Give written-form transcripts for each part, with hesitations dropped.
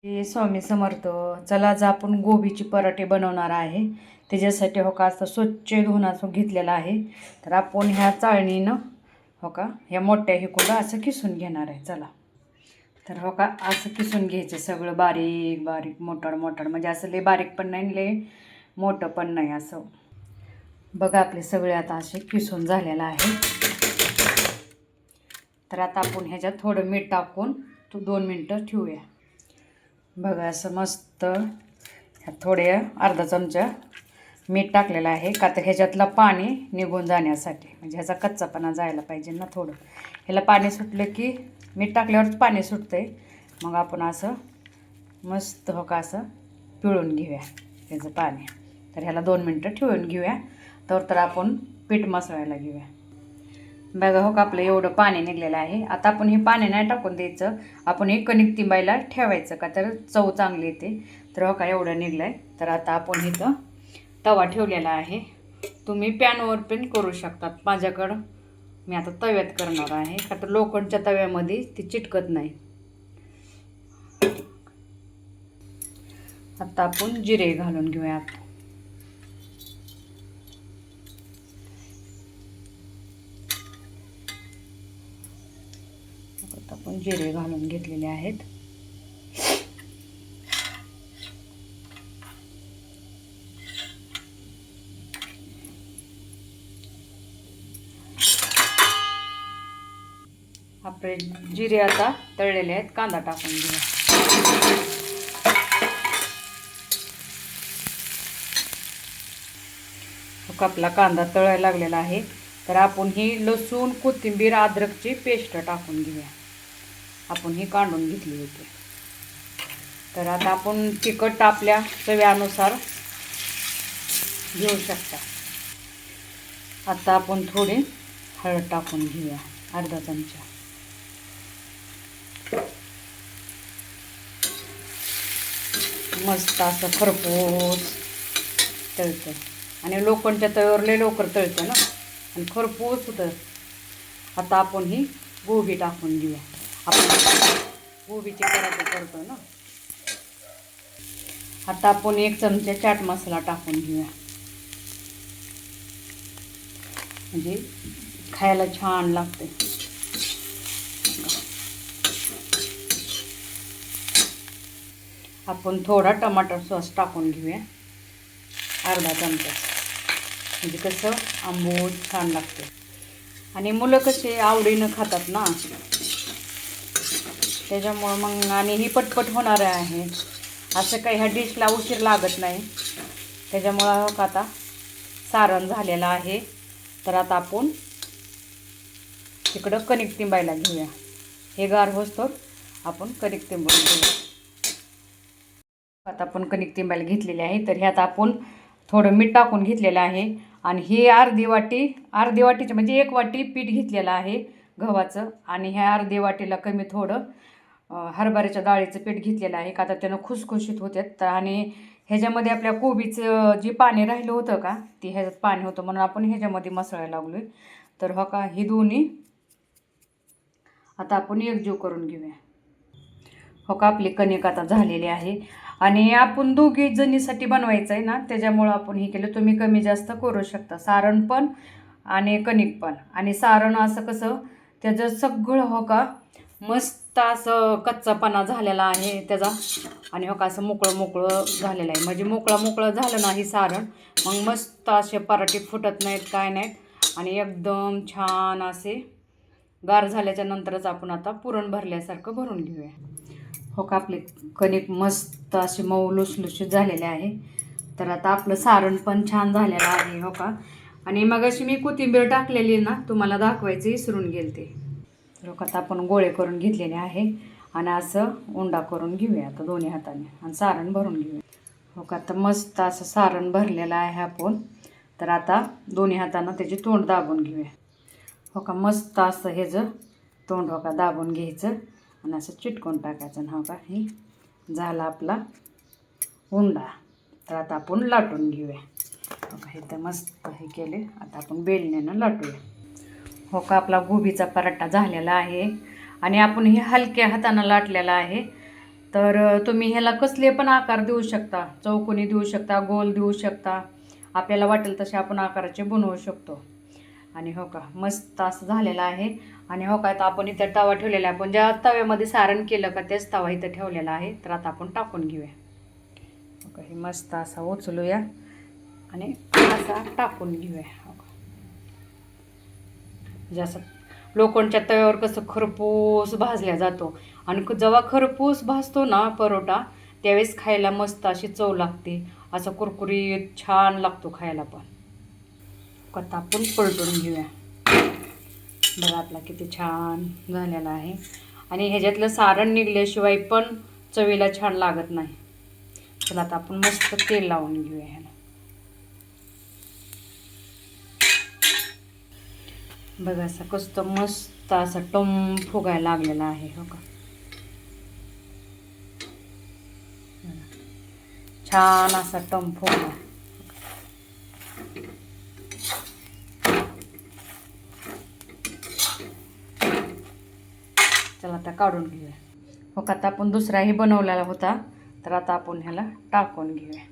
स्वामी समर्थ. चला आज आपण गोबीची पराठे बनवणार आहे. त्याच्यासाठी हो का असं स्वच्छ धुवून असं घेतलेलं आहे. तर आपण ह्या चाळणीनं हो का ह्या मोठ्या हिकुंडा असं किसून घेणार आहे. चला तर हो का असं किसून घ्यायचं सगळं बारीक बारीक मोठाड मोठाड, म्हणजे असं लय बारीक पण नाही लय मोठं पण नाही. असं बघा आपले सगळे आता असे किसून झालेलं आहे. तर आता आपण ह्याच्यात थोडं मीठ टाकून 2 मिनटं ठेवूया. बघा असं मस्त ह्यात थोडे अर्धा चमचा मीठ टाकलेलं आहे का तर ह्याच्यातलं पाणी निघून जाण्यासाठी, म्हणजे ह्याचा कच्चापणा जायला पाहिजे ना. थोडं ह्याला पाणी सुटलं की मीठ टाकल्यावरच पाणी सुटतंय. मग आपण असं मस्त हो का असं पिळून घेऊया ह्याचं पाणी. तर ह्याला 2 मिनटं ठेवून घेऊया. तर आपण पीठ मसळायला घेऊया. बघा हो का आपलं एवढं पाणी निघलेलं आहे. आता आपण हे पाणी नाही टाकून द्यायचं, आपण हे कणिक तिंबायला ठेवायचं का तर चव चांगली येते. तर हो का एवढं निघलं आहे. तर आता आपण इथं तवा ठेवलेला आहे. तुम्ही पॅनवर पण करू शकतात. माझ्याकडं मी आता तव्यात करणार आहे का तर लोखंडच्या तव्यामध्ये ती चिटकत नाही. आता आपण जिरे घालून घेऊया. आपण जिरे घालून घेतलेले आहेत. आपले जिरे आता तळलेले आहेत. कांदा टाकून घेऊया. आपला कांदा तळायला लागलेला आहे. तर आपण ही लसूण कोथिंबीर अद्रकची पेस्ट टाकून घेऊया. आपण ही काढून घेतली होती. तर आता आपण तिखट आपल्या चवीनुसार घेऊ शकता. आता आपण थोडी हळद टाकून घेऊया, अर्धा चमचा. मस्त असं खरपूस तळतं आणि लोखंडच्या तव्यावर लय लवकर तळतं ना आणि खरपूस होतं. आता आपण ही गोबी टाकून घेऊया. आपण गोबीचे पराठे करतो ना. आता आपण 1 चमचा चाट मसाला टाकून घेऊया, म्हणजे खायला छान लागते. आपण थोडा टमाटर सॉस टाकून घेऊया, अर्धा चमचा, म्हणजे कसं आंबट छान लागते. आणि मुलं कसे आवडीनं खातात ना, त्याच्यामुळं मग आणि ही पटपट होणार आहे. असं काही ह्या डिशला उशीर लागत नाही. त्याच्यामुळं आता सारण झालेलं आहे. तर आता आपण तिकडं कणिक तिंबायला घेऊया. हे गार होतो आपण कणिक तिंबून घेऊया. आता आपण कणिक तिंबायला घेतलेली आहे. तर ह्यात आपण थोडं मीठ टाकून घेतलेलं आहे. आणि ही अर्धी वाटीचे म्हणजे 1 वाटी पीठ घेतलेलं आहे गव्हाचं. आणि ह्या अर्धी वाटीला कमी थोडं हरभऱ्याच्या डाळीचं पीठ घेतलेलं आहे का तर त्यानं खुसखुशीत होते. तर आणि ह्याच्यामध्ये आपल्या कोबीचं जे पाणी राहिलं होतं का ते ह्याच्यात पाणी होतं म्हणून आपण ह्याच्यामध्ये मसळायला लागलो आहे. तर हो का ही दोन्ही आता आपण एकजीव करून घेऊया. हो का आपली कणिक आता झालेली आहे. आणि आपण दोघी जणीसाठी बनवायचं आहे ना, त्याच्यामुळं आपण हे केलं. तुम्ही कमी जास्त करू शकता, सारण पण आणि कणिक पण. आणि सारण असं कसं त्याचं सगळं हो का मस्त असं कच्चापणा झालेला आहे त्याचा. आणि हो का असं मोकळं मोकळं झालेलं आहे, म्हणजे मोकळं झालं नाही सारण मग मस्त असे पराठे फुटत नाहीत काय नाहीत आणि एकदम छान असे गार झाल्याच्या नंतरच आपण आता पुरण भरल्यासारखं भरून घेऊया. हो का आपले कणिक मस्त असे मऊ लुसलुशीत झालेले आहे. तर आता आपलं सारण पण छान झालेलं आहे हो का. आणि मग अशी मी कोथिंबीर टाकलेली ना, तुम्हाला दाखवायचं विसरून गेलते. तर हो का आता आपण गोळे करून घेतलेले आहे आणि असं उंडा करून घेऊया आता दोन्ही हाताने आणि सारण भरून घेऊया. हो का आता मस्त असं सारण भरलेलं आहे आपण. तर आता दोन्ही हातानं त्याची तोंड दाबून घेऊया. हो का मस्त असं ह्याचं तोंड हो का दाबून घ्यायचं आणि असं चिटकून टाकायचं. हो का हे झाला आपला उंडा. तर आता आपण लाटून घेऊया. हो का हे तर मस्त हे केले. आता आपण बेलण्यानं लाटूया. हो का आपला गोबीचा पराठा झालेला आहे आणि आपण हे हलक्या हातानं लाटलेला आहे. तर तुम्ही ह्याला कसले पण आकार देऊ शकता, चौकोनी देऊ शकता, गोल देऊ शकता, आपल्याला वाटेल तसे आपण आकाराचे बनवू शकतो. आणि हो का मस्त असं झालेलं आहे. आणि हो का आता आपण इथं तवा ठेवलेला आहे, आपण ज्या तव्यामध्ये सारण केलं का तेच तवा इथं ठेवलेला आहे. तर आता आपण टाकून घेऊया. हो का हे मस्त असा उचलूया आणि असा टाकून घेऊया. हो का जसं लोखंडच्या तव्यावर कसं खरपूस भाजल्या जातो आणि जेव्हा खरपूस भाजतो ना परोटा त्यावेळेस खायला मस्त अशी चव लागते, असं कुरकुरीत छान लागतो खायला पण. कथा आपण पलटून घेऊया. बघा आपला किती छान झालेला आहे. आणि ह्याच्यातलं सारण निघल्याशिवाय पण चवीला छान लागत नाही. चला आता आपण मस्त तेल लावून घेऊया ह्याला. बघा असं कसं मस्त असं टम फुगायला लागलेला आहे. हो का छान असा टम फुगला. चला आता काढून घेऊया. हो का आता आपण दुसराही बनवलेला होता, तर आता आपण ह्याला टाकून घेऊया.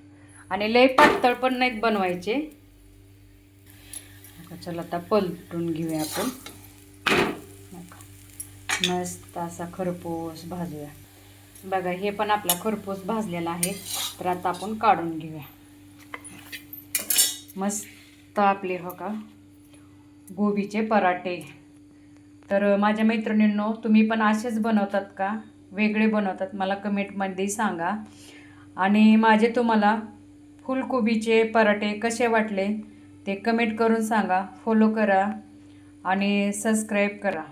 आणि लय पातळ पण नाहीत बनवायचे. चला आता पलटून घेऊया आपण. मस्त असा खरपूस भाजूया. बघा हे पण आपला खरपूस भाजलेला आहे. तर आता आपण काढून घेऊया. मस्त आपले हो का गोबीचे पराठे. तर माझ्या मैत्रिणींनो तुम्ही पण असेच बनवतात का, वेगळे बनवतात, मला कमेंटमध्ये सांगा. आणि माझे तुम्हाला फुलकोबीचे पराठे कसे वाटले ते कमेंट करून सांगा. फॉलो करा आणि सबस्क्राईब करा.